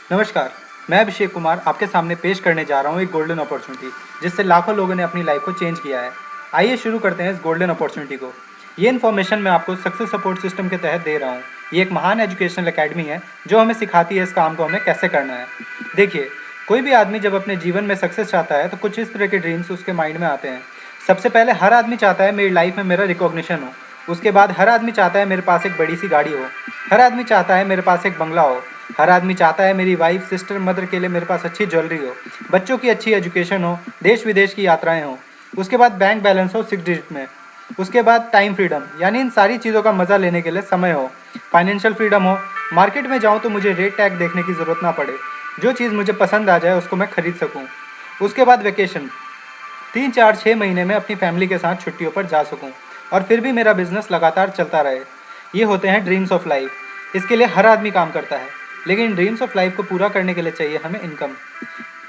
नमस्कार, मैं अभिषेक कुमार आपके सामने पेश करने जा रहा हूँ एक गोल्डन अपॉर्चुनिटी जिससे लाखों लोगों ने अपनी लाइफ को चेंज किया है। आइए शुरू करते हैं इस गोल्डन अपॉर्चुनिटी को। ये इन्फॉर्मेशन मैं आपको सक्सेस सपोर्ट सिस्टम के तहत दे रहा हूँ। ये एक महान एजुकेशनल एकेडमी है जो हमें सिखाती है इस काम को हमें कैसे करना है। देखिए, कोई भी आदमी जब अपने जीवन में सक्सेस चाहता है तो कुछ इस तरह के ड्रीम्स उसके माइंड में आते हैं। सबसे पहले हर आदमी चाहता है मेरी लाइफ में मेरा रिकॉग्निशन हो। उसके बाद हर आदमी चाहता है मेरे पास एक बड़ी सी गाड़ी हो। हर आदमी चाहता है मेरे पास एक बंगला हो। हर आदमी चाहता है मेरी वाइफ, सिस्टर, मदर के लिए मेरे पास अच्छी ज्वेलरी हो, बच्चों की अच्छी एजुकेशन हो, देश विदेश की यात्राएं हो। उसके बाद बैंक बैलेंस हो 6 डिजिट में। उसके बाद टाइम फ्रीडम, यानी इन सारी चीज़ों का मज़ा लेने के लिए समय हो। फाइनेंशियल फ्रीडम हो, मार्केट में जाऊँ तो मुझे रेट टैग देखने की ज़रूरत ना पड़े, जो चीज़ मुझे पसंद आ जाए उसको मैं खरीद सकूँ। उसके बाद वेकेशन, 3 4 6 महीने में अपनी फैमिली के साथ छुट्टियों पर जा सकूं और फिर भी मेरा बिजनेस लगातार चलता रहे। ये होते हैं ड्रीम्स ऑफ लाइफ। इसके लिए हर आदमी काम करता है, लेकिन ड्रीम्स ऑफ लाइफ को पूरा करने के लिए चाहिए हमें इनकम।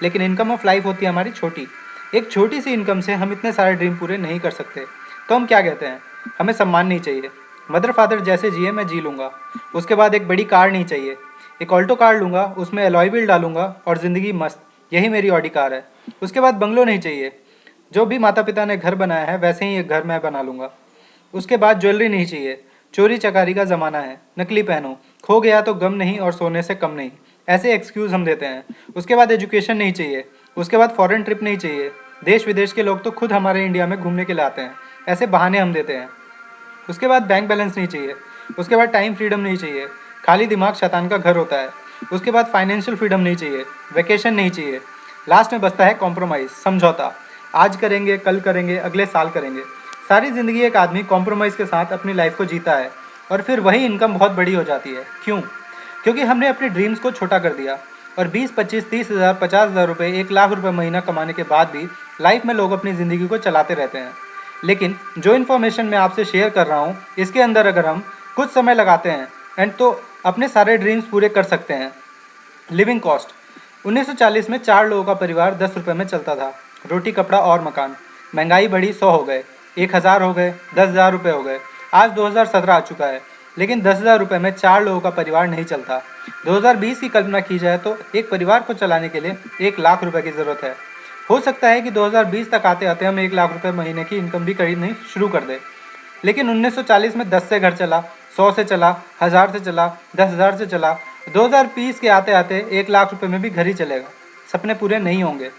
लेकिन इनकम ऑफ लाइफ होती है हमारी छोटी। एक छोटी सी इनकम से हम इतने सारे ड्रीम पूरे नहीं कर सकते। तो हम क्या कहते हैं, हमें सम्मान नहीं चाहिए, मदर फादर जैसे जिए मैं जी लूँगा। उसके बाद एक बड़ी कार नहीं चाहिए, एक ऑल्टो कार लूँगा, उसमें अलॉय व्हील डालूंगा और ज़िंदगी मस्त, यही मेरी ऑडी कार है। उसके बाद बंगलो नहीं चाहिए, जो भी माता पिता ने घर बनाया है वैसे ही एक घर मैं बना लूँगा। उसके बाद ज्वेलरी नहीं चाहिए, चोरी चकारी का ज़माना है, नकली पहनो, खो गया तो गम नहीं और सोने से कम नहीं, ऐसे एक्सक्यूज़ हम देते हैं। उसके बाद एजुकेशन नहीं चाहिए, उसके बाद फॉरेन ट्रिप नहीं चाहिए, देश विदेश के लोग तो खुद हमारे इंडिया में घूमने के लिए आते हैं, ऐसे बहाने हम देते हैं। उसके बाद बैंक बैलेंस नहीं चाहिए, उसके बाद टाइम फ्रीडम नहीं चाहिए, खाली दिमाग शैतान का घर होता है। उसके बाद फाइनेंशियल फ्रीडम नहीं चाहिए, वेकेशन नहीं चाहिए। लास्ट में बचता है कॉम्प्रोमाइज़, समझौता। आज करेंगे, कल करेंगे, अगले साल करेंगे। सारी ज़िंदगी एक आदमी कॉम्प्रोमाइज़ के साथ अपनी लाइफ को जीता है और फिर वही इनकम बहुत बड़ी हो जाती है। क्यों? क्योंकि हमने अपने ड्रीम्स को छोटा कर दिया और 20 25 30 हज़ार 50 हज़ार रुपये 1 लाख रुपये महीना कमाने के बाद भी लाइफ में लोग अपनी ज़िंदगी को चलाते रहते हैं। लेकिन जो इन्फॉर्मेशन मैं आपसे शेयर कर रहा हूँ, इसके अंदर अगर हम कुछ समय लगाते हैं एंड तो अपने सारे ड्रीम्स पूरे कर सकते हैं। लिविंग कॉस्ट, 1940 में 4 लोगों का परिवार 10 रुपये में चलता था। रोटी, कपड़ा और मकान। महंगाई बढ़ी, 100 हो गए, 1000 हो गए, 10,000 रुपये हो गए। आज 2017 आ चुका है, लेकिन 10,000 रुपये में 4 लोगों का परिवार नहीं चलता। 2020 की कल्पना की जाए तो एक परिवार को चलाने के लिए 1 लाख रुपये की ज़रूरत है। हो सकता है कि 2020 तक आते आते हम 1 लाख रुपये महीने की इनकम भी खरीदनी शुरू कर दें। लेकिन 1940 में 10 से घर चला, 100 से चला, 1000 से चला, 10,000 से चला। 2020 के आते आते 1 लाख रुपये में भी घर ही चलेगा, सपने पूरे नहीं होंगे।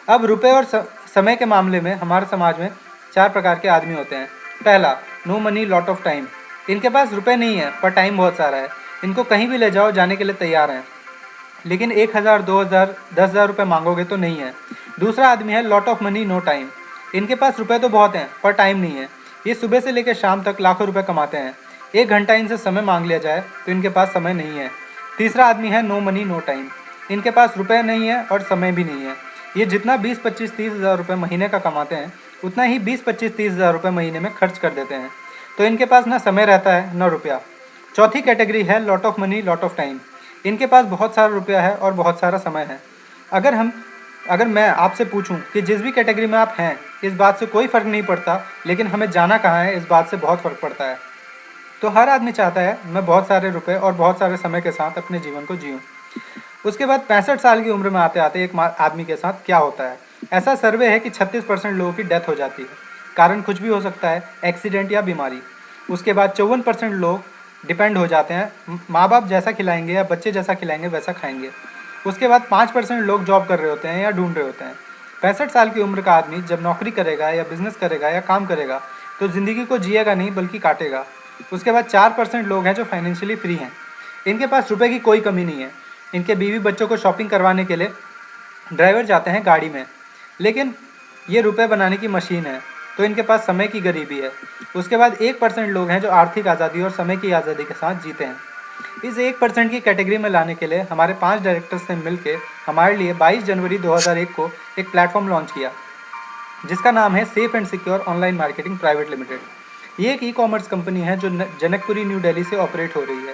अब रुपए और समय के मामले में हमारे समाज में 4 प्रकार के आदमी होते हैं। पहला, no money lot of time. इनके पास रुपए नहीं है पर टाइम बहुत सारा है, इनको कहीं भी ले जाओ जाने के लिए तैयार हैं, लेकिन 1,000 2,000 10,000 रुपये मांगोगे तो नहीं है। दूसरा आदमी है lot of money no time. इनके पास रुपए तो बहुत हैं पर टाइम नहीं है। ये सुबह से लेकर शाम तक लाखों रुपए कमाते हैं, 1 घंटा इनसे समय मांग लिया जाए तो इनके पास समय नहीं है। तीसरा आदमी है नो मनी नो टाइम। इनके पास रुपए नहीं है और समय भी नहीं है। ये जितना 20 25 30 हज़ार रुपये महीने का कमाते हैं उतना ही 20 25 30 हज़ार रुपये महीने में खर्च कर देते हैं, तो इनके पास ना समय रहता है न रुपया। चौथी कैटेगरी है lot of money lot of time. इनके पास बहुत सारा रुपया है और बहुत सारा समय है। अगर मैं आपसे पूछूं कि जिस भी कैटेगरी में आप हैं, इस बात से कोई फ़र्क नहीं पड़ता, लेकिन हमें जाना कहाँ है इस बात से बहुत फ़र्क पड़ता है। तो हर आदमी चाहता है मैं बहुत सारे रुपए और बहुत सारे समय के साथ अपने जीवन को जीऊँ। उसके बाद 65 साल की उम्र में आते आते एक आदमी के साथ क्या होता है। ऐसा सर्वे है कि 36% लोगों की डेथ हो जाती है। कारण कुछ भी हो सकता है, एक्सीडेंट या बीमारी। उसके बाद 54% लोग डिपेंड हो जाते हैं, माँ बाप जैसा खिलाएंगे या बच्चे जैसा खिलाएंगे वैसा खाएंगे। उसके बाद 5% लोग जॉब कर रहे होते हैं या ढूंढ रहे होते हैं। 65 साल की उम्र का आदमी जब नौकरी करेगा या बिजनेस करेगा या काम करेगा तो ज़िंदगी को जिएगा नहीं बल्कि काटेगा। उसके बाद 4% लोग हैं जो फाइनेंशियली फ्री हैं। इनके पास रुपए की कोई कमी नहीं है। इनके बीवी बच्चों को शॉपिंग करवाने के लिए ड्राइवर जाते हैं गाड़ी में, लेकिन ये रुपए बनाने की मशीन है, तो इनके पास समय की गरीबी है। उसके बाद 1% लोग हैं जो आर्थिक आज़ादी और समय की आज़ादी के साथ जीते हैं। इस 1% की कैटेगरी में लाने के लिए हमारे 5 डायरेक्टर्स ने मिलकर हमारे लिए 22 जनवरी 2001 को एक प्लेटफॉर्म लॉन्च किया जिसका नाम है safe and secure online marketing private limited. ये एक ई-कॉमर्स कंपनी है जो जनकपुरी न्यू दिल्ली से ऑपरेट हो रही है।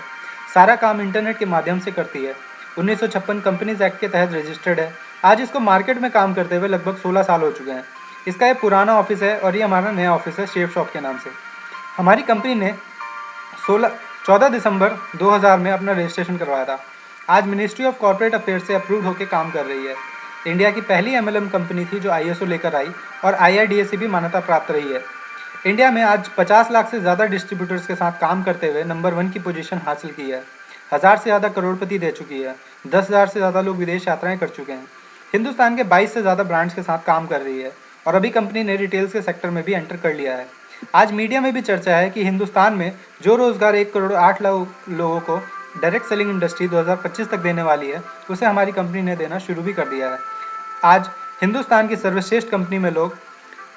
सारा काम इंटरनेट के माध्यम से करती है। 1956 कंपनीज एक्ट के तहत रजिस्टर्ड है। आज इसको मार्केट में काम करते हुए लगभग 16 साल हो चुके हैं। इसका ये पुराना ऑफिस है और ये हमारा नया ऑफिस है शेव शॉप के नाम से। हमारी कंपनी ने 14 दिसंबर 2000 में अपना रजिस्ट्रेशन करवाया था। आज मिनिस्ट्री ऑफ कॉर्पोरेट अफेयर्स से अप्रूव होकर काम कर रही है। इंडिया की पहली एमएलएम कंपनी थी जो आईएसओ लेकर आई और आईआरडीए से भी मान्यता प्राप्त रही है। इंडिया में आज 50 लाख से ज़्यादा डिस्ट्रीब्यूटर्स के साथ काम करते हुए नंबर 1 की पोजीशन हासिल की है। 1000 से ज़्यादा करोड़पति दे चुकी है। 10,000 से ज़्यादा लोग विदेश यात्राएं कर चुके हैं। हिंदुस्तान के 22 से ज़्यादा ब्रांड्स के साथ काम कर रही है और अभी कंपनी ने रिटेल्स के सेक्टर में भी एंटर कर लिया है। आज मीडिया में भी चर्चा है कि हिंदुस्तान में जो रोज़गार 1 करोड़ 8 लाख लोगों को डायरेक्ट सेलिंग इंडस्ट्री 2025 तक देने वाली है, उसे हमारी कंपनी ने देना शुरू भी कर दिया है। आज हिंदुस्तान की सर्वश्रेष्ठ कंपनी में लोग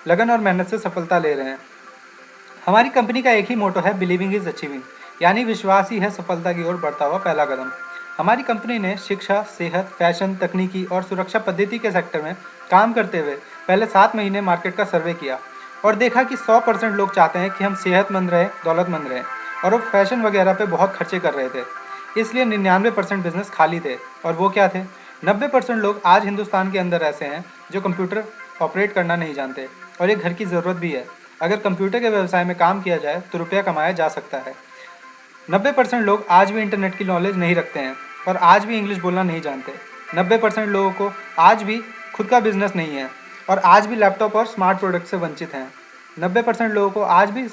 लगन और मेहनत से सफलता ले रहे हैं। हमारी कंपनी का एक ही मोटो है, बिलीविंग इज अचीविंग, यानी विश्वास ही है सफलता की ओर बढ़ता हुआ पहला कदम। हमारी कंपनी ने शिक्षा, सेहत, फैशन, तकनीकी और सुरक्षा पद्धति के सेक्टर में काम करते हुए पहले 7 महीने मार्केट का सर्वे किया और देखा कि 100% लोग चाहते हैं कि हम सेहतमंद रहें, दौलतमंद रहें, और वो फैशन वगैरह पे बहुत खर्चे कर रहे थे। इसलिए 99% बिजनेस खाली थे। और वो क्या थे? 90% लोग आज हिंदुस्तान के अंदर ऐसे हैं जो कंप्यूटर ऑपरेट करना नहीं जानते, और ये घर की ज़रूरत भी है। अगर कंप्यूटर के व्यवसाय में काम किया जाए तो रुपया कमाया जा सकता है। 90% लोग आज भी इंटरनेट की नॉलेज नहीं रखते हैं और आज भी इंग्लिश बोलना नहीं जानते। 90% लोगों को आज भी खुद का बिजनेस नहीं है और आज भी लैपटॉप और स्मार्ट प्रोडक्ट से वंचित हैं। 90% लोगों को आज भी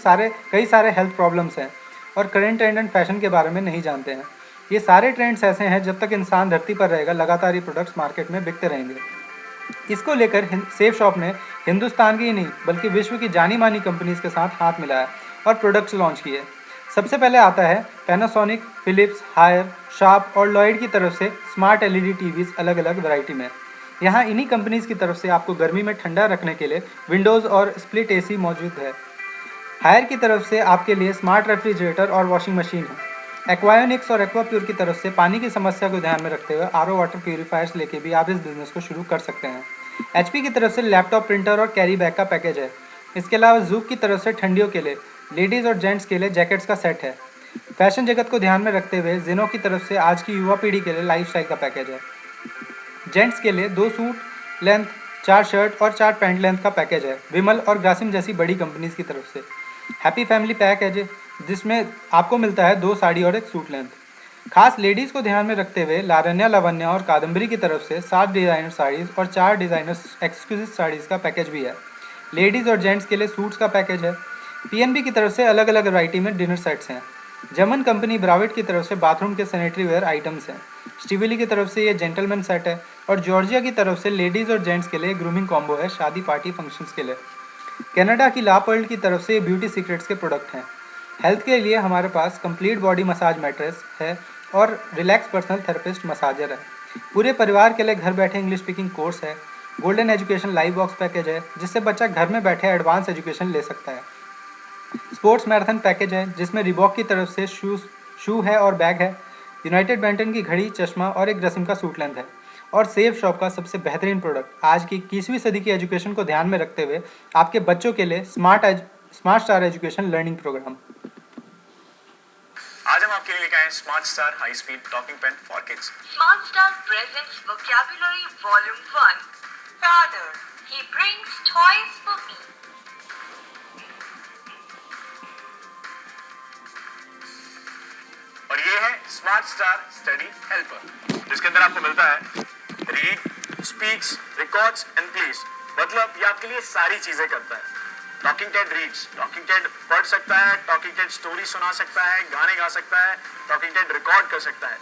कई सारे हेल्थ प्रॉब्लम्स हैं और करंट ट्रेंड एंड फैशन के बारे में नहीं जानते हैं। ये सारे ट्रेंड्स ऐसे हैं, जब तक इंसान धरती पर रहेगा लगातार ये प्रोडक्ट्स मार्केट में बिकते रहेंगे। इसको लेकर सेफ शॉप ने हिंदुस्तान की ही नहीं बल्कि विश्व की जानी मानी कंपनीज के साथ हाथ मिलाया और प्रोडक्ट्स लॉन्च किए। सबसे पहले आता है पैनासोनिक, फिलिप्स, हायर, शार्प और लॉयड की तरफ से स्मार्ट एलईडी टीवीज अलग अलग वैरायटी में। यहाँ इन्हीं कंपनीज की तरफ से आपको गर्मी में ठंडा रखने के लिए विंडोज़ और स्प्लिट एसी मौजूद है। हायर की तरफ से आपके लिए स्मार्ट रेफ्रिजरेटर और वॉशिंग मशीन है। एक्वायोनिक्स और एक्वाप्योर की तरफ से पानी की समस्या को ध्यान में रखते हुए आरओ वाटर प्यूरीफायर्स लेके भी आप इस बिजनेस को शुरू कर सकते हैं। एचपी की तरफ से लैपटॉप, प्रिंटर और कैरी बैग का पैकेज है। इसके अलावा जूक की तरफ से ठंडियों के लिए लेडीज़ और जेंट्स के लिए जैकेट्स का सेट है। फैशन जगत को ध्यान में रखते हुए जिनो की तरफ से आज की युवा पीढ़ी के लिए लाइफस्टाइल का पैकेज है। जेंट्स के लिए 2 सूट लेंथ, 4 शर्ट और 4 पैंट लेंथ का पैकेज है विमल और ग्रासिम जैसी बड़ी कंपनीज की तरफ से। हैप्पी फैमिली पैकेज है जिसमें आपको मिलता है 2 साड़ी और 1 सूट लेंथ। खास लेडीज़ को ध्यान में रखते हुए लारण्या, लावण्या और कादम्बरी की तरफ से 7 डिज़ाइनर साड़ीज़ और 4 डिज़ाइनर एक्सक्लूसिव साड़ीज़ का पैकेज भी है। लेडीज़ और जेंट्स के लिए सूट्स का पैकेज है। पीएनबी की तरफ से अलग अलग वैरायटी में डिनर सेट्स हैं। जर्मन कंपनी ब्राविट की तरफ से बाथरूम के सैनिटरी वेयर आइटम्स हैं। स्टीविली की तरफ से ये जेंटलमैन सेट है और जॉर्जिया की तरफ से लेडीज़ और जेंट्स के लिए ग्रूमिंग कॉम्बो है शादी पार्टी फंक्शंस के लिए। कनाडा की ला पर्ल की तरफ से ब्यूटी सीक्रेट्स के प्रोडक्ट हैं। हेल्थ के लिए हमारे पास कंप्लीट बॉडी मसाज मैट्रेस है और रिलैक्स पर्सनल थेरेपिस्ट मसाजर है। पूरे परिवार के लिए घर बैठे इंग्लिश स्पीकिंग कोर्स है। Golden education live box package है जिससे बच्चा घर में बैठे एडवांस एजुकेशन ले सकता है। स्पोर्ट्स मैराथन पैकेज है जिसमें रिबॉक की तरफ से शू है और बैग है। यूनाइटेड बेंटन की घड़ी, चश्मा और एक ग्रासिम का सूट लेंथ है। और सेफ शॉप का सबसे बेहतरीन प्रोडक्ट आज की 21वीं सदी की एजुकेशन को ध्यान में रखते हुए आपके बच्चों के लिए Smart Star education learning programme. आज हम आपके लिए लेकर आए Smart Star high speed talking pen for kids. Smart Star presents Vocabulary Volume 1. Father, he brings toys for me. और ये है स्मार्ट स्टार स्टडी हेल्पर, जिसके अंदर आपको मिलता है read, speaks, records and place. मतलब ये आपके लिए सारी चीजें करता है। Talking Ted reads, talking Ted पढ़ सकता है, टॉकिंग टेड स्टोरी सुना सकता है, गाने गा सकता है, टॉकिंग टेड रिकॉर्ड कर सकता है।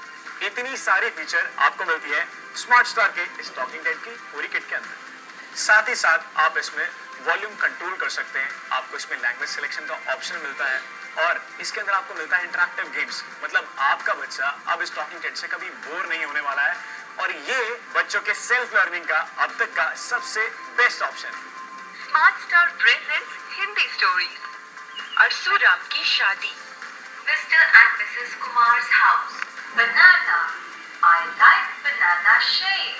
इतनी सारी फीचर आपको मिलती है स्मार्ट स्टार के इस टॉकिंग टेड की पूरी किट के अंदर। साथ ही साथ आप इसमें वॉल्यूम कंट्रोल कर सकते हैं, आपको इसमें लैंग्वेज सिलेक्शन का ऑप्शन मिलता है और इसके अंदर आपको मिलता है इंटरैक्टिव गेम्स। मतलब आपका बच्चा अब इस टॉकिंग टेड से कभी बोर नहीं होने वाला है और ये बच्चों के सेल्फ लर्निंग का अब तक का सबसे बेस्ट ऑप्शन है। Smart Star presents Hindi stories. Arsuram की शादी. Mr. and Mrs. Kumar's house. Banana. I like banana shake.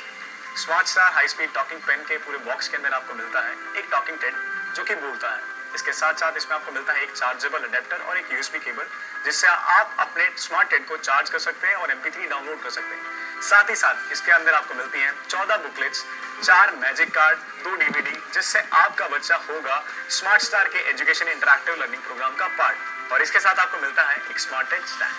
Smart Star high speed talking pen के पूरे बॉक्स के अंदर आपको मिलता है एक टॉकिंग टेड जो कि बोलता है। इसके साथ साथ इसमें आपको मिलता है एक चार्जेबल अडेप्टर और एक यूएसबी केबल, जिससे आप अपने स्मार्ट टेड को चार्ज कर सकते हैं और MP3 डाउनलोड कर सकते हैं। साथ ही साथ इसके अंदर आपको मिलती हैं 14 बुकलेट्स, 4 मैजिक कार्ड, 2 DVD, जिससे आपका बच्चा होगा स्मार्ट स्टार के एजुकेशन इंटरैक्टिव लर्निंग प्रोग्राम का पार्ट। और इसके साथ आपको मिलता है एक स्मार्ट टेड स्टैंड।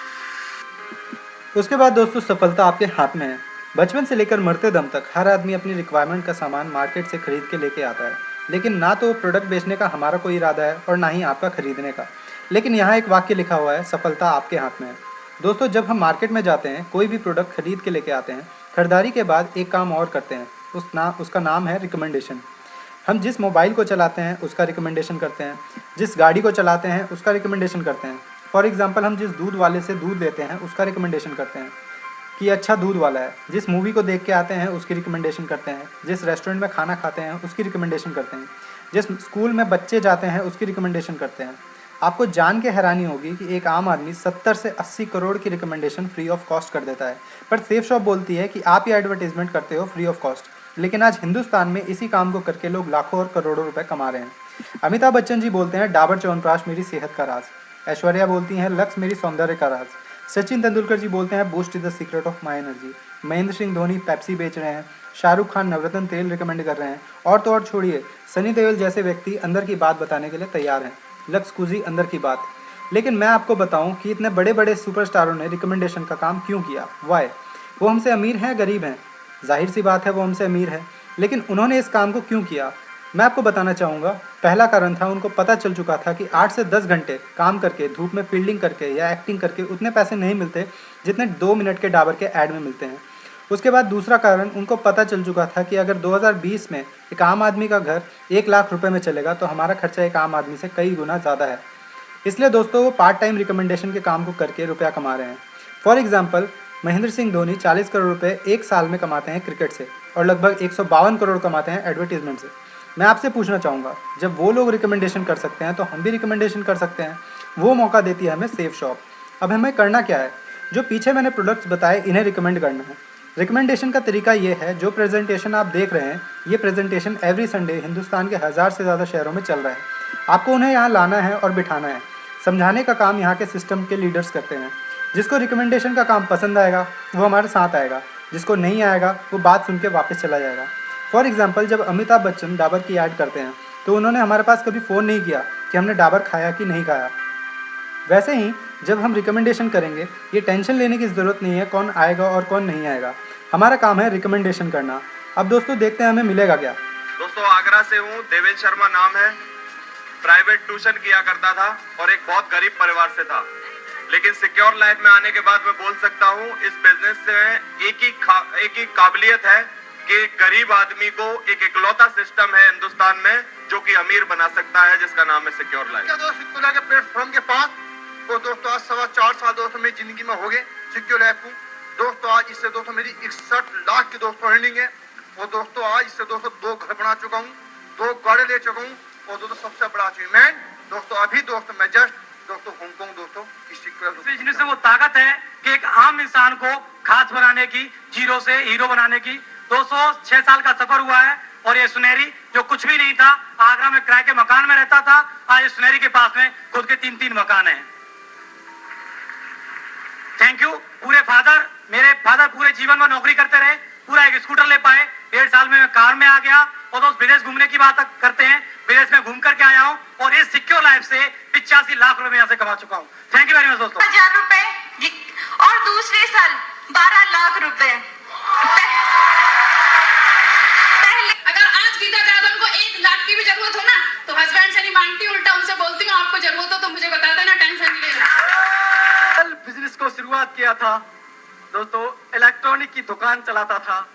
उसके बाद दोस्तों सफलता आपके हाथ में है। बचपन से लेकर मरते दम तक हर आदमी अपनी रिक्वायरमेंट का सामान मार्केट से खरीद के लेके आता है, लेकिन ना तो प्रोडक्ट बेचने का हमारा कोई इरादा है और ना ही आपका खरीदने का। लेकिन यहाँ एक वाक्य लिखा हुआ है, सफलता आपके हाथ में है। दोस्तों जब हम मार्केट में जाते हैं, कोई भी प्रोडक्ट खरीद के लेके आते हैं, खरीदारी के बाद एक काम और करते हैं, उसका नाम है रिकमेंडेशन। हम जिस मोबाइल को चलाते हैं उसका रिकमेंडेशन करते हैं, जिस गाड़ी को चलाते हैं उसका रिकमेंडेशन करते हैं। फॉर एग्जांपल हम जिस दूध वाले से दूध लेते हैं उसका रिकमेंडेशन करते हैं कि अच्छा दूध वाला है। जिस मूवी को देख के आते हैं उसकी रिकमेंडेशन करते हैं, जिस रेस्टोरेंट में खाना खाते हैं उसकी रिकमेंडेशन करते हैं, जिस स्कूल में बच्चे जाते हैं उसकी रिकमेंडेशन करते हैं। आपको जान के हैरानी होगी कि एक आम आदमी 70 से 80 करोड़ की रिकमेंडेशन फ्री ऑफ कॉस्ट कर देता है, पर सेफ शॉप बोलती है कि आप ये एडवर्टीजमेंट करते हो फ्री ऑफ कॉस्ट। लेकिन आज हिंदुस्तान में इसी काम को करके लोग लाखों और करोड़ों रुपए कमा रहे हैं। अमिताभ बच्चन जी बोलते हैं डाबर च्यवनप्राश मेरी सेहत का राज। ऐश्वर्या बोलती हैं लक्स मेरी सौंदर्य का राज। सचिन तेंदुलकर जी बोलते हैं boost is the secret of my energy. Mahendra Singh Dhoni Pepsi बेच रहे हैं। शाहरुख खान नवरत्न तेल रिकमेंड कर रहे हैं। और तो और छोड़िए, सनी देओल जैसे व्यक्ति अंदर की बात बताने के लिए तैयार हैं। लक्स कुजी अंदर की बात। लेकिन मैं आपको बताऊं कि इतने बड़े बड़े सुपरस्टारों ने रिकमेंडेशन का काम क्यों किया, वाई। वो हमसे अमीर हैं, गरीब हैं, जाहिर सी बात है वो हमसे अमीर है, लेकिन उन्होंने इस काम को क्यों किया मैं आपको बताना चाहूँगा। पहला कारण था उनको पता चल चुका था कि 8 से 10 घंटे काम करके, धूप में फील्डिंग करके या एक्टिंग करके उतने पैसे नहीं मिलते जितने 2 मिनट के डाबर के ऐड में मिलते हैं। उसके बाद दूसरा कारण, उनको पता चल चुका था कि अगर 2020 में एक आम आदमी का घर 1 लाख रुपए में चलेगा तो हमारा खर्चा एक आम आदमी से कई गुना ज़्यादा है। इसलिए दोस्तों वो पार्ट टाइम रिकमेंडेशन के काम को करके रुपया कमा रहे हैं। फॉर एग्जाम्पल महेंद्र सिंह धोनी 40 करोड़ रुपए एक साल में कमाते हैं क्रिकेट से और लगभग 152 करोड़ कमाते हैं एडवर्टीजमेंट से। मैं आपसे पूछना चाहूँगा, जब वो लोग रिकमेंडेशन कर सकते हैं तो हम भी रिकमेंडेशन कर सकते हैं। वो मौका देती है हमें सेफ शॉप। अब हमें करना क्या है, जो पीछे मैंने प्रोडक्ट्स बताए इन्हें रिकमेंड करना है। रिकमेंडेशन का तरीका ये है, जो प्रेजेंटेशन आप देख रहे हैं ये प्रेजेंटेशन एवरी संडे हिंदुस्तान के 1000 से ज़्यादा शहरों में चल रहा है। आपको उन्हें यहाँ लाना है और बिठाना है। समझाने का काम यहाँ के सिस्टम के लीडर्स करते हैं। जिसको रिकमेंडेशन का काम पसंद आएगा वो हमारे साथ आएगा, जिसको नहीं आएगा वो बात सुन के वापस चला जाएगा। फॉर एग्जाम्पल जब अमिताभ बच्चन डाबर की ऐड करते हैं तो उन्होंने हमारे पास कभी फ़ोन नहीं किया कि हमने डाबर खाया कि नहीं खाया। वैसे ही जब हम रिकमेंडेशन करेंगे ये टेंशन लेने की ज़रूरत नहीं है कौन आएगा और कौन नहीं आएगा। हमारा काम है रिकमेंडेशन करना। अब दोस्तों देखते हैं हमें मिलेगा क्या। दोस्तों आगरा से हूँ, देवेंद्र शर्मा नाम है। प्राइवेट ट्यूशन किया करता था और एक बहुत गरीब परिवार से था, लेकिन सिक्योर लाइफ में आने के बाद मैं बोल सकता हूँ इस बिजनेस से एक ही काबिलियत है कि गरीब आदमी को एक इकलौता सिस्टम है हिंदुस्तान में जो कि अमीर बना सकता है, जिसका नाम है सिक्योर लाइफ। दोस्तों के प्लेटफॉर्म के पास वो दोस्तों आज 4.25 साल दोस्तों मेरी जिंदगी में हो गए सिक्योर लाइफ को। दोस्तों आज इससे दोस्तों मेरी 61 लाख की दोस्तों अर्निंग है। और दोस्तों आज इससे दोस्तों 2 घर बना चुका हूँ, 2 गाड़ी ले चुका हूँ। और दोस्तों सबसे बड़ा अचीवमेंट दोस्तों अभी दोस्तों मैं जस्ट दोस्तों हांगकांग दोस्तों बिजनेस में वो ताकत है कि एक आम इंसान को खास बनाने की, जीरो से हीरो बनाने की। 206 साल का सफर हुआ है और ये सुनहरी जो कुछ भी नहीं था, आगरा में किराए के मकान में रहता था, आज सुनहरी के पास में खुद के 3-3 मकान हैं। थैंक यू पूरे फादर। मेरे फादर पूरे जीवन में नौकरी करते रहे, पूरा एक स्कूटर ले पाए। 1.5 साल में मैं कार में आ गया और दोस्त विदेश घूमने की बात करते हैं, विदेश में घूम करके आया हूँ और इस सिक्योर लाइफ से 85 लाख रुपए यहाँ से कमा चुका हूँ। थैंक यू वेरी मच दोस्तों। 1000 रुपए और दूसरे साल 12 लाख रुपए। अगर आज गीता जाधव को 1 लाख की भी जरूरत हो ना तो हस्बैंड से नहीं मांगती, उल्टा उनसे बोलती हूँ आपको जरूरत हो तो मुझे बता देना, टेंशन नहीं लेना। बिजनेस को शुरुआत किया था दोस्तों, इलेक्ट्रॉनिक की दुकान चलाता था।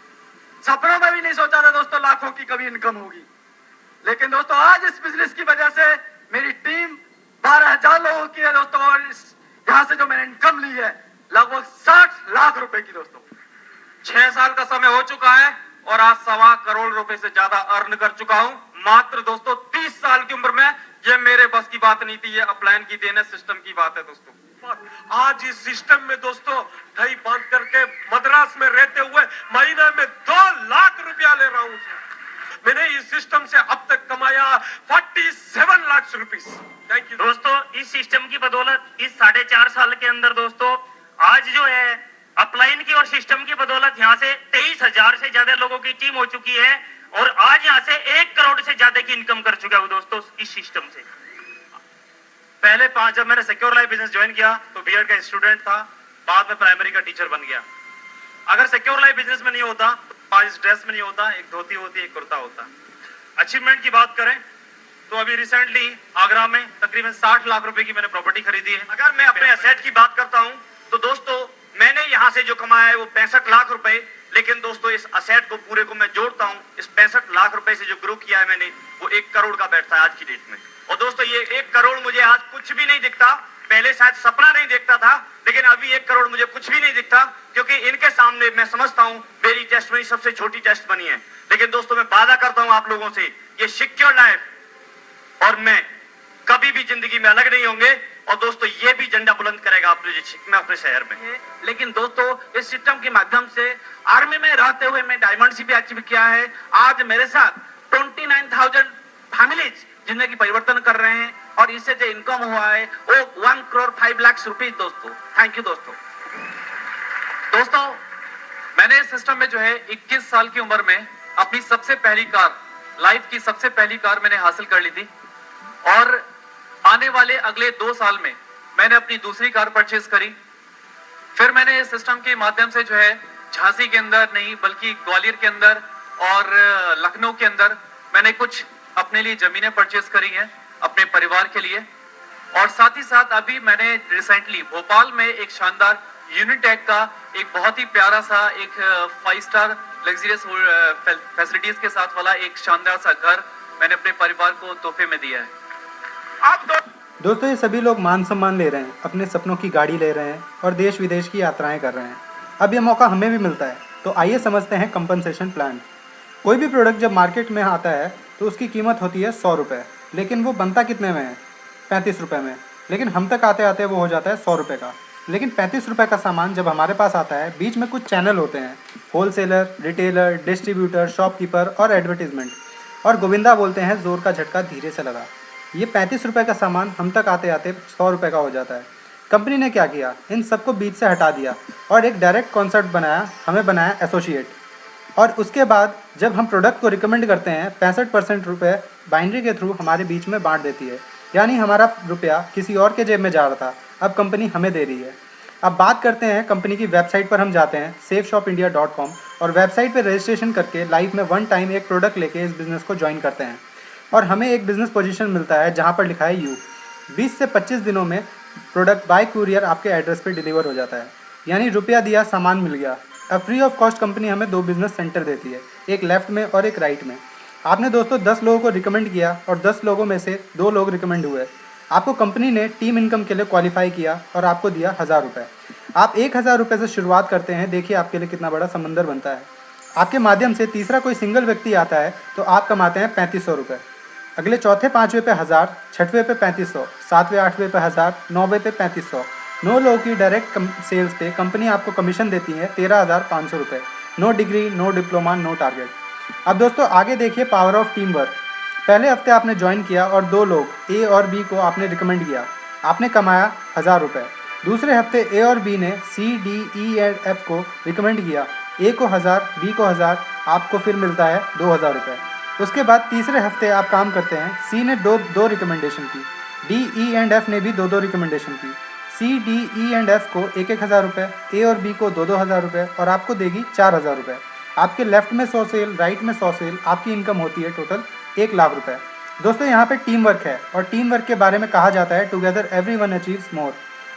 सपनों में भी नहीं सोचा था दोस्तों लाखों की कभी इनकम होगी, लेकिन दोस्तों आज इस बिजनेस की वजह से मेरी टीम 12,000 लोगों की है दोस्तों और यहाँ से जो मैंने इनकम ली है लगभग 60 लाख रुपए की दोस्तों। 6 साल का समय हो चुका है और आज 1.25 करोड़ रुपए से ज्यादा अर्न कर चुका हूँ मात्र दोस्तों 30 साल की उम्र में। ये मेरे बस की बात नहीं थी, ये अपलाइन की देने सिस्टम की बात है दोस्तों। आज इस सिस्टम में दोस्तों दही बांध करके मद्रास में रहते हुए महीने में 2 लाख रुपया ले रहा हूँ। मैंने इस सिस्टम से अब तक कमाया 47 लाख रुपीस। थैंक यू दोस्तों इस सिस्टम की बदौलत इस 4.5 साल के अंदर दोस्तों आज जो है अपलाइन की और सिस्टम की बदौलत यहाँ से 23,000 से ज्यादा लोगों की टीम हो चुकी है और आज यहाँ से 1 करोड़ से ज्यादा की इनकम कर चुका हूँ दोस्तों इस सिस्टम से। पहले जब मैंने सिक्योर लाइफ बिजनेस ज्वाइन किया तो बीएड का स्टूडेंट था, बाद में प्राइमरी का टीचर बन गया। अगर सिक्योर लाइफ बिजनेस में नहीं होता, आज इस ड्रेस में नहीं होता, एक धोती होती, एक कुर्ता होता। अचीवमेंट की बात करें तो अभी रिसेंटली आगरा में तकरीबन 60 लाख रुपए की मैंने प्रॉपर्टी खरीदी है। अगर मैं अपने एसेट की बात करता हूं तो दोस्तों मैंने यहां से जो कमाया है वो 65 लाख रुपए, लेकिन दोस्तों इस असेट को पूरे को मैं जोड़ता हूं, इस 65 लाख रुपए से जो ग्रो किया है मैंने, वो 1 करोड़ का बैठता है आज की डेट में। और दोस्तों ये 1 करोड़ मुझे आज कुछ भी नहीं दिखता, पहले शायद सपना नहीं देखता था, लेकिन अभी 1 करोड़ मुझे कुछ भी नहीं दिखता, क्योंकि इनके सामने मैं समझता हूं मेरी टेस्ट मनी सबसे छोटी टेस्ट मनी है। लेकिन दोस्तों मैं वादा करता हूं आप लोगों से, ये सिक्योर लाइफ और मैं कभी भी जिंदगी में अलग नहीं होंगे। और दोस्तों ये भी झंडा बुलंद करेगा अपने शहर में। लेकिन दोस्तों इस सिस्टम के माध्यम से आर्मी में रहते हुए मैं डायमंड भी अचीव किया है। आज मेरे साथ 29,000 फैमिलीज जिंदगी परिवर्तन कर रहे हैं और इससे जो इनकम हुआ है वो 1 करोड़ 5 लाख रुपीज। दोस्तों थैंक यू। दोस्तों मैंने इस सिस्टम में जो है 21 साल की उम्र में अपनी सबसे पहली कार, लाइफ की सबसे पहली कार मैंने हासिल कर ली थी और आने वाले अगले 2 साल में मैंने अपनी दूसरी कार परचेज करी। फिर मैंने इस सिस्टम के माध्यम से जो है झांसी के अंदर नहीं बल्कि ग्वालियर के अंदर और लखनऊ के अंदर मैंने कुछ अपने लिए जमीनें परचेज करी हैं अपने परिवार के लिए। और साथ ही साथ अभी मैंने रिसेंटली भोपाल में एक शानदार यूनिटेक का एक बहुत ही प्यारा सा एक 5 स्टार लग्जरियस फैसिलिटीज के साथ वाला एक शानदार सा घर मैंने अपने परिवार को तोहफे में दिया है। दोस्तों ये सभी लोग मान सम्मान ले रहे हैं, अपने सपनों की गाड़ी ले रहे हैं और देश विदेश की यात्राएं कर रहे हैं। अब ये मौका हमें भी मिलता है, तो आइए समझते हैं कंपनसेशन प्लान। कोई भी प्रोडक्ट जब मार्केट में आता है तो उसकी कीमत होती है 100 रुपये, लेकिन वो बनता कितने में है? 35 रुपये में। लेकिन हम तक आते आते वो हो जाता है 100 रुपये का। लेकिन 35 रुपये का सामान जब हमारे पास आता है, बीच में कुछ चैनल होते हैं, होलसेलर, रिटेलर, डिस्ट्रीब्यूटर, शॉपकीपर और एडवर्टीजमेंट, और गोविंदा बोलते हैं ज़ोर का झटका धीरे से लगा। ये 35 रुपये का सामान हम तक आते आते 100 रुपये का हो जाता है। कंपनी ने क्या किया, इन सबको बीच से हटा दिया और एक डायरेक्ट कॉन्सेप्ट बनाया, हमें बनाया एसोसिएट। और उसके बाद जब हम प्रोडक्ट को रिकमेंड करते हैं 65% रुपये बाइंड्री के थ्रू हमारे बीच में बांट देती है, यानी हमारा रुपया किसी और के जेब में जा रहा था, अब कंपनी हमें दे रही है। अब बात करते हैं कंपनी की वेबसाइट पर हम जाते हैं safeshopindia.com और वेबसाइट पर रजिस्ट्रेशन करके लाइफ में 1 टाइम एक प्रोडक्ट लेके इस बिज़नेस को ज्वाइन करते हैं और हमें एक बिज़नेस पोजीशन मिलता है जहां पर लिखा है 20 से 25 दिनों में प्रोडक्ट बाय कुरियर आपके एड्रेस पे डिलीवर हो जाता है, यानी रुपया दिया सामान मिल गया। अब फ्री ऑफ कॉस्ट कंपनी हमें 2 बिज़नेस सेंटर देती है, एक लेफ्ट में और एक राइट में। आपने दोस्तों 10 लोगों को रिकमेंड किया और 10 लोगों में से 2 लोग रिकमेंड हुए। आपको कंपनी ने टीम इनकम के लिए क्वालिफाई किया और आपको दिया 1000 रुपये। आप 1000 रुपये से शुरुआत करते हैं, देखिए आपके लिए कितना बड़ा समंदर बनता है। आपके माध्यम से तीसरा कोई सिंगल व्यक्ति आता है तो आप कमाते हैं 3500 रुपये। अगले चौथे 5वें पे 1000, 6वें पे 3500, 7वें 8वें पे 1000, 9वें पे 3500। 9 लोगों की डायरेक्ट सेल्स पे कंपनी आपको कमीशन देती है 13,500 रुपये। No degree, no diploma, no target. अब दोस्तों आगे देखिए पावर ऑफ टीम वर्क। पहले हफ्ते आपने ज्वाइन किया और 2 लोग ए और बी को आपने रिकमेंड किया, आपने कमाया 1000 रुपये। दूसरे हफ्ते ए और बी ने सी, डी, ई एंड एफ को रिकमेंड किया, ए को 1000, बी को 1000, आपको फिर मिलता है 2000 रुपये। उसके बाद तीसरे हफ्ते आप काम करते हैं, सी ने दो रिकमेंडेशन की, डी, ई एंड एफ ने भी 2 रिकमेंडेशन की। सी, डी, ई एंड एफ को 1,000 रुपये, ए और बी को 2,000 रुपये और आपको देगी 4,000 रुपये। आपके लेफ्ट में 100 सेल, राइट में 100 सेल, आपकी इनकम होती है टोटल 1 लाख रुपये। दोस्तों यहाँ पे टीम वर्क है और टीम वर्क के बारे में कहा जाता है टुगेदर एवरीवन अचीव्स मोर।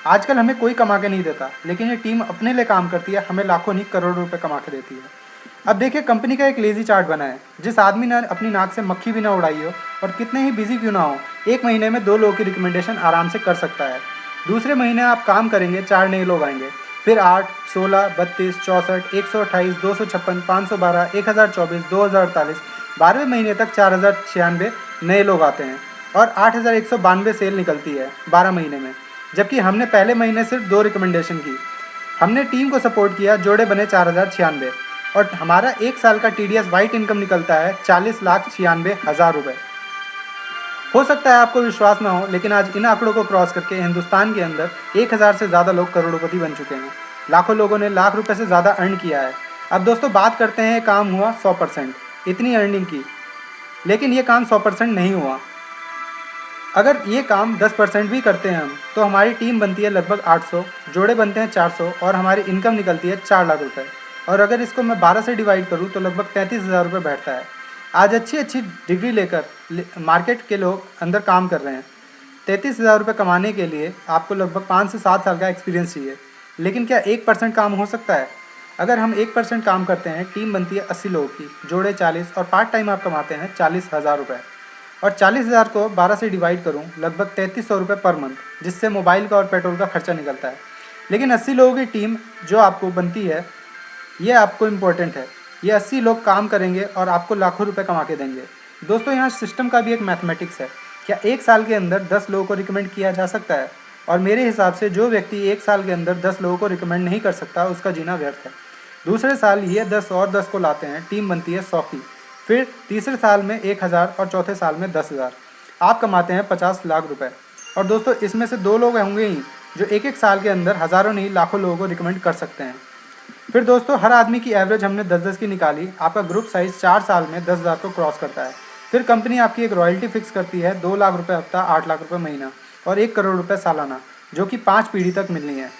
आजकल हमें कोई कमा के नहीं देता, लेकिन ये टीम अपने लिए काम करती है, हमें लाखों नहीं करोड़ों रुपए कमा के देती है। अब देखिए कंपनी का एक लेजी चार्ट बना है, जिस आदमी ने अपनी नाक से मक्खी भी ना उड़ाई हो और कितने ही बिजी क्यों ना हो, 1 महीने में 2 लोगों की रिकमेंडेशन आराम से कर सकता है। दूसरे महीने आप काम करेंगे, 4 नए लोग आएंगे, फिर 8, 16, 32, 64, 128, 256, 512, 1024, 2048, 12वें महीने तक 4096 नए लोग आते हैं और 8192 सेल निकलती है 12 महीने में। जबकि हमने पहले महीने सिर्फ 2 रिकमेंडेशन की, हमने टीम को सपोर्ट किया, जोड़े बने 4096 और हमारा 1 साल का TDS वाइट इनकम निकलता है 40,96,000 रुपये। हो सकता है आपको विश्वास ना हो, लेकिन आज इन आंकड़ों को क्रॉस करके हिंदुस्तान के अंदर 1000 से ज़्यादा लोग करोड़पति बन चुके हैं। लाखों लोगों ने लाख रुपए से ज़्यादा अर्न किया है। अब दोस्तों बात करते हैं, काम हुआ 100%, इतनी अर्निंग की, लेकिन ये काम 100% नहीं हुआ। अगर ये काम 10% भी करते हैं हम, तो हमारी टीम बनती है लगभग 800, जोड़े बनते हैं 400 और हमारी इनकम निकलती है 4 लाख रुपए। और अगर इसको मैं 12 से डिवाइड करूँ तो लगभग 33,000 रुपये बैठता है। आज अच्छी अच्छी डिग्री लेकर मार्केट के लोग अंदर काम कर रहे हैं। 33,000 रुपये कमाने के लिए आपको लगभग 5 से 7 साल का एक्सपीरियंस चाहिए। लेकिन क्या 1% काम हो सकता है? अगर हम 1% काम करते हैं, टीम बनती है 80 लोगों की, जोड़े 40 और पार्ट टाइम आप कमाते हैं 40,000 रुपये। और 40,000 को 12 से डिवाइड करूँ, लगभग 3300 रुपये पर मंथ, जिससे मोबाइल का और पेट्रोल का खर्चा निकलता है। लेकिन 80 लोगों की टीम जो आपको बनती है, ये आपको इम्पोर्टेंट है। ये 80 लोग काम करेंगे और आपको लाखों रुपए कमा के देंगे। दोस्तों, यहाँ सिस्टम का भी एक मैथमेटिक्स है। क्या 1 साल के अंदर 10 लोगों को रिकमेंड किया जा सकता है? और मेरे हिसाब से जो व्यक्ति 1 साल के अंदर 10 लोगों को रिकमेंड नहीं कर सकता, उसका जीना व्यर्थ है। दूसरे साल ये 10 और 10 को लाते हैं, टीम बनती है 100 की। फिर तीसरे साल में 1000 और चौथे साल में 10,000। आप कमाते हैं 50 लाख रुपए। और दोस्तों, इसमें से 2 लोग होंगे ही जो एक एक साल के अंदर हज़ारों नहीं लाखों लोगों को रिकमेंड कर सकते हैं। फिर दोस्तों, हर आदमी की एवरेज हमने 10-10 की निकाली। आपका ग्रुप साइज 4 साल में 10,000 को क्रॉस करता है। फिर कंपनी आपकी एक रॉयल्टी फिक्स करती है 2 लाख रुपये हफ्ता, 8 लाख रुपये महीना और 1 करोड़ रुपये सालाना, जो कि 5 पीढ़ी तक मिलनी है।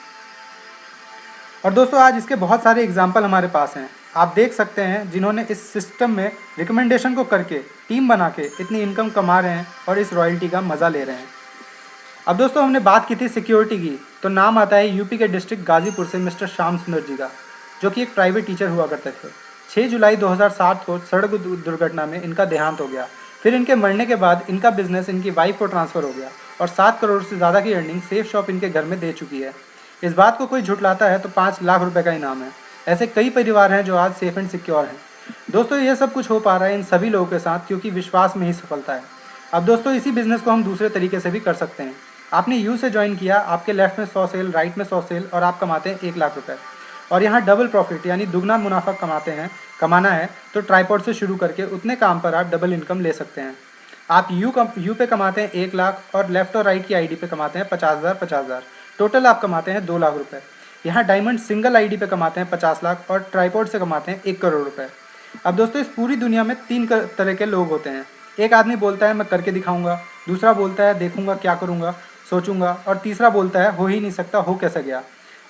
और दोस्तों, आज इसके बहुत सारे एग्जाम्पल हमारे पास हैं। आप देख सकते हैं जिन्होंने इस सिस्टम में रिकमेंडेशन को करके टीम बना के इतनी इनकम कमा रहे हैं और इस रॉयल्टी का मज़ा ले रहे हैं। अब दोस्तों, हमने बात की थी सिक्योरिटी की, तो नाम आता है यूपी के डिस्ट्रिक्ट गाजीपुर से मिस्टर श्याम सुंदर जी का, जो कि एक प्राइवेट टीचर हुआ करते थे। 6 जुलाई 2007 को सड़क दुर्घटना में इनका देहांत हो गया। फिर इनके मरने के बाद इनका बिजनेस इनकी वाइफ को ट्रांसफ़र हो गया और 7 करोड़ से ज़्यादा की अर्निंग सेफ शॉप इनके घर में दे चुकी है। इस बात को कोई झुठलाता है तो 5 लाख रुपए का इनाम है। ऐसे कई परिवार हैं जो आज सेफ एंड सिक्योर हैं। दोस्तों, ये सब कुछ हो पा रहा है इन सभी लोगों के साथ क्योंकि विश्वास में ही सफलता है। अब दोस्तों, इसी बिजनेस को हम दूसरे तरीके से भी कर सकते हैं। आपने यू से ज्वाइन किया, आपके लेफ्ट में 100 सेल, राइट में 100 सेल और आप कमाते हैं 1 लाख रुपए। और यहाँ डबल प्रॉफिट यानी दुगना मुनाफा कमाना है तो ट्राइपॉड से शुरू करके उतने काम पर आप डबल इनकम ले सकते हैं। आप यू पे कमाते हैं 1 लाख और लेफ्ट और राइट की आईडी पे कमाते हैं 50,000। टोटल आप कमाते हैं 2 लाख रुपए। यहाँ डायमंड सिंगल आईडी पे कमाते हैं 50 लाख और ट्राइपॉड से कमाते हैं 1 करोड़ रुपए। अब दोस्तों, इस पूरी दुनिया में 3 तरह के लोग होते हैं। एक आदमी बोलता है मैं करके दिखाऊंगा, दूसरा बोलता है देखूंगा क्या करूंगा, सोचूंगा, और तीसरा बोलता है हो ही नहीं सकता, हो कैसे गया।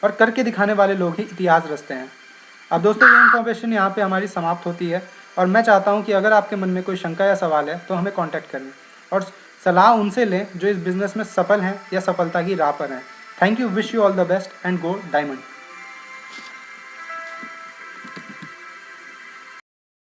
और करके दिखाने वाले लोग ही इतिहास रचते हैं। अब दोस्तों, ये इन्फॉर्मेशन यहाँ पे हमारी समाप्त होती है और मैं चाहता हूँ कि अगर आपके मन में कोई शंका या सवाल है तो हमें कॉन्टैक्ट करें और सलाह उनसे लें जो इस बिज़नेस में सफल हैं या सफलता की राह पर हैं। Thank you, wish you all the best and go diamond.